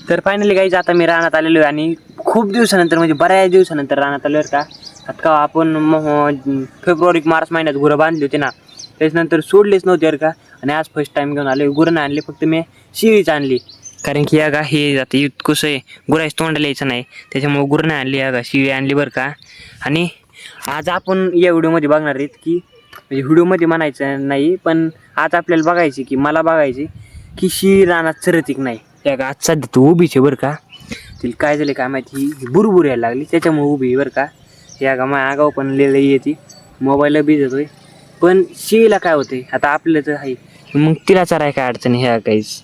तर finally guys आता मी रानात आलेलो आहे आणि खूप दिवसानंतर म्हणजे बऱ्याच दिवसानंतर रानात आलो का. आता का आपण फेब्रुवारी मार्च महिन्यात गुरं बांधली होती ना, त्याच्यानंतर सोडलीच नव्हती बरं का. आणि आज फर्स्ट टाईम घेऊन आलो. गुरं नाही आणली, फक्त मी शिळीच आणली. कारण की या गा हे आता कसं आहे, गुराईच तोंडाला यायचं नाही, त्याच्यामुळे गुरं नाही आणली. या गा शिळी आणली बरं का. आणि आज आपण या व्हिडिओमध्ये बघणार आहेत की म्हणजे व्हिडिओमध्ये म्हणायचं नाही, पण आज आपल्याला बघायची की मला बघायची की शिळी रानात चरत की नाही. त्या का आज सध्या तू उभीच आहे बरं का. तिला काय झालं काय माहिती, बुरबुर यायला लागली त्याच्यामुळे उभी आहे बरं का. या का माझ्या आगाव पण लिहिलं येते, मोबाईलला बी जातोय. पण शिळीला काय होते आता आपलं तर आहे, मग तिला चराय काय अडचण ह्या काहीच.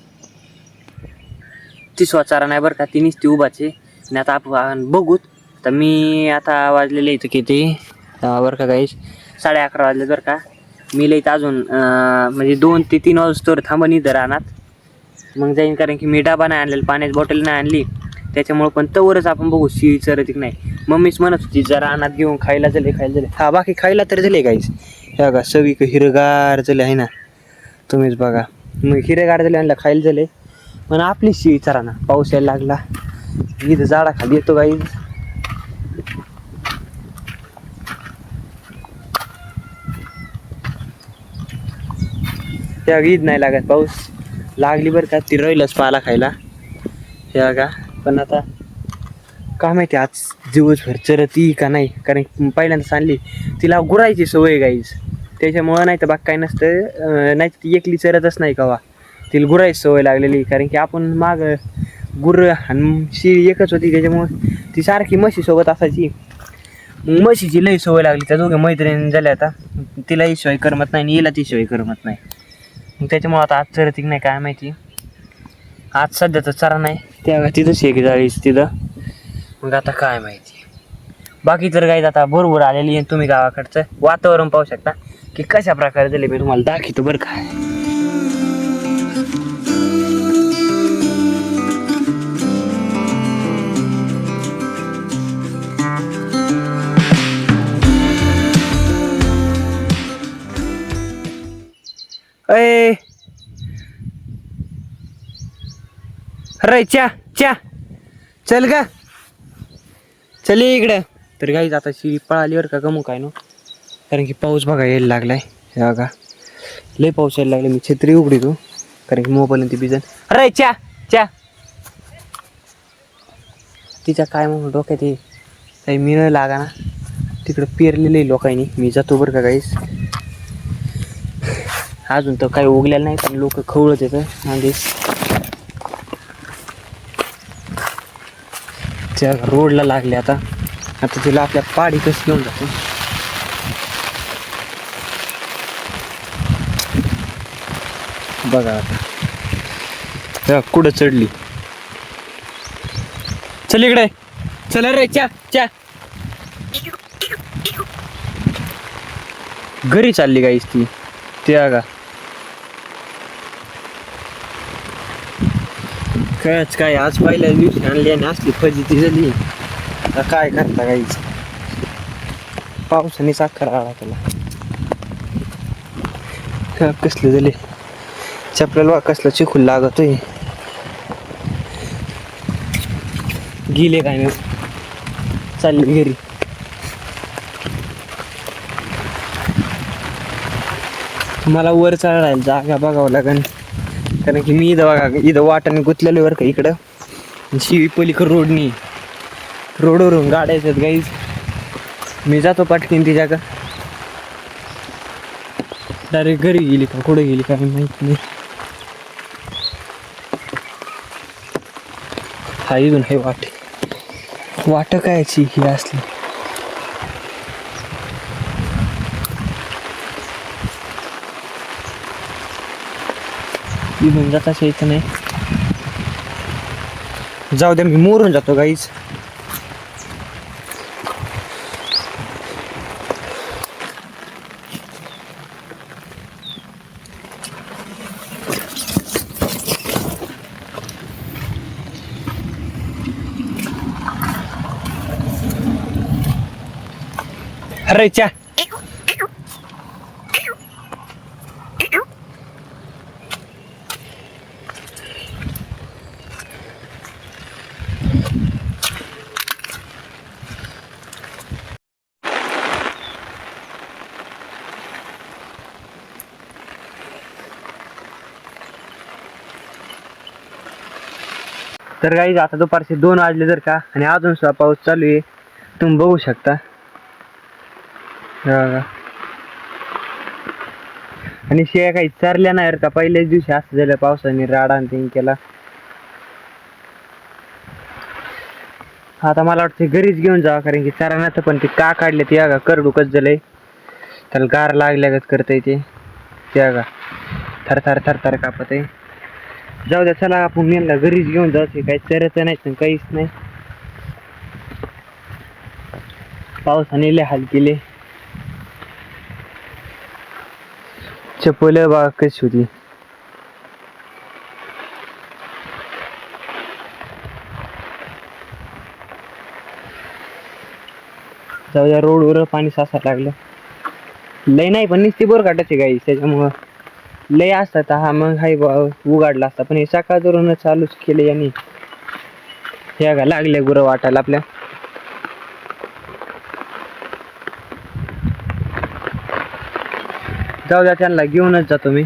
ती स्वचारा नाही बरं का, ती नुसती उभाच आहे. आणि आता आपण बघूत. तर मी आता वाजलेले इथं किती बरं का गाईस, 11:30 वाजले बरं का. मी लईत अजून म्हणजे 2 ते 3 वाजता थांबन इथं रानात. मग जाईन, कारण की मी डबा नाही आणलेला, पाण्याची बॉटल नाही आणली त्याच्यामुळं. पण तवरच आपण बघू शिळी चरत नाही. मम्मीच म्हणत होती जरा रानात घेऊन खायला झाले. हा बाकी खायला तर झाले गाईस. ह्या का सगळी हिरगार झाले आहे ना, तुम्हीच बघा. मग हिरगार झाले आणलं खायला झाले. पण आपली शिळी चरा ना, पाऊस यायला लागला इथं झाडाखाली येतो गाईस. त्या ईद नाही लागत, पाऊस लागली बरं का. ती राहिलच पाला खायला ह्या का. पण आता काय माहिती आज दिवसभर चरती का नाही, कारण पहिल्यांदा आणली तिला गुरायची सवय गाईज, त्याच्यामुळं. नाही तर बाग काय नसतं, नाही ती एकली चरतच नाही कवा. तिला गुरायची सवय लागलेली, कारण की आपण माग गुरं आणि शिळी एकच होती, त्याच्यामुळं ती सारखी म्हशीसोबत असायची. म्हशीची लई सवय लागली, त्या दोघे मैत्रिणी झाल्या. आता तिलाही शिवाय करमत नाही आणि हिला ती शिवाय करमत नाही. मग त्याच्यामुळं आता आज चरती नाही काय माहिती. आज सध्या तर चरा नाही, त्या तिथं शेक जाळीच तिथं. मग आता काय माहिती. बाकी तर गाईज आता भरपूर आलेली आहे. तुम्ही गावाकडचं वातावरण पाहू शकता की कशा प्रकारे झाले, मी तुम्हाला दाखवतो बरं का. अय अरे च्या चल का, चल इकडं. तर गाईज आता शिळी पळाली बरं का, गमू काय नो. कारण की पाऊस बघा यायला लागलाय. हे बघा लय पाऊस यायला लागला. मी छत्री उघडीतो कारण की मोबाईल ती बिजन. अरे च्या तिच्या काय म्हणून डोक्यात हे काही मिळ लागा ना. तिकडं पेरलेलं आहे लोकांनी. मी जातो बरं का गाईस. अजून तर काही उगलेलं नाही, पण लोक खवळत येतं म्हणजे त्या रोडला लागले. आता तिला आपल्या पाडी कसं घेऊन जातो. बघा आता कुठं चढली. चल इकडे, चल रे च्या घरी चालली गाईस ती. त्या का खरंच काय आज पहिल्या दिवशी आणली आणि असली फजिती झाली. आता काय करता गाईच, पावसाने साखर आला त्याला. कसले झाले चपल्याला, कसलं चिखल लागतोय. गेले काय नाही, चालले घरी. मला वर चढायला जागा बघावं लागेल, कारण की मी इथं बघा इथं वाटाने गुंतलेलं बरं का. इकडं शिवी पलीकडं रोडवरून गाड्या येतात गाईज. मी जातो पाटकीन ती जागा. डायरेक्ट घरी गेली का कुठं गेली काय माहित नाही. हा इथून हे वाट कायची ही असली. इथून जाताच यायचं नाही. जाऊ द्या, मी मोरून जातो गाईज. अरे च्या तर गाईज आता दुपारचे 2 वाजले जर का, आणि अजून सुद्धा पाऊस चालू आहे, तुम्ही बघू शकता. हे बघा. आणि शेळ्या काही चरल्या नाही का, पहिल्याच दिवशी असं झालं पावसाने राडा आणि ते केला. आता मला वाटतं घरीच घेऊन जावं, कारण की चरानाचं पण ते का काढले ते बघा, करडू कच झालंय, त्याला गार लागल्यागत करता येते ते बघा, थरथर थरथर कापत आहे. जाऊ द्या, चला आपण यांना घरीच घेऊन जायचं, काही चरायचं नाही पण काहीच नाही. पावसाने लय हाल केले. चप्पल बघा कशी होती. जाऊ द्या, रोडवर पाणी साचायला लागलं. लय नाही पण नुसती बोर काटायची गाई, त्याच्यामुळं लय असतात. हा मग हाय उघडला असता, पण हे सकाळ धरून चालूच केले यांनी. हे का लागले गुरं वाटायला आपल्या. जाऊ द्या, त्यांना घेऊनच जातो मी.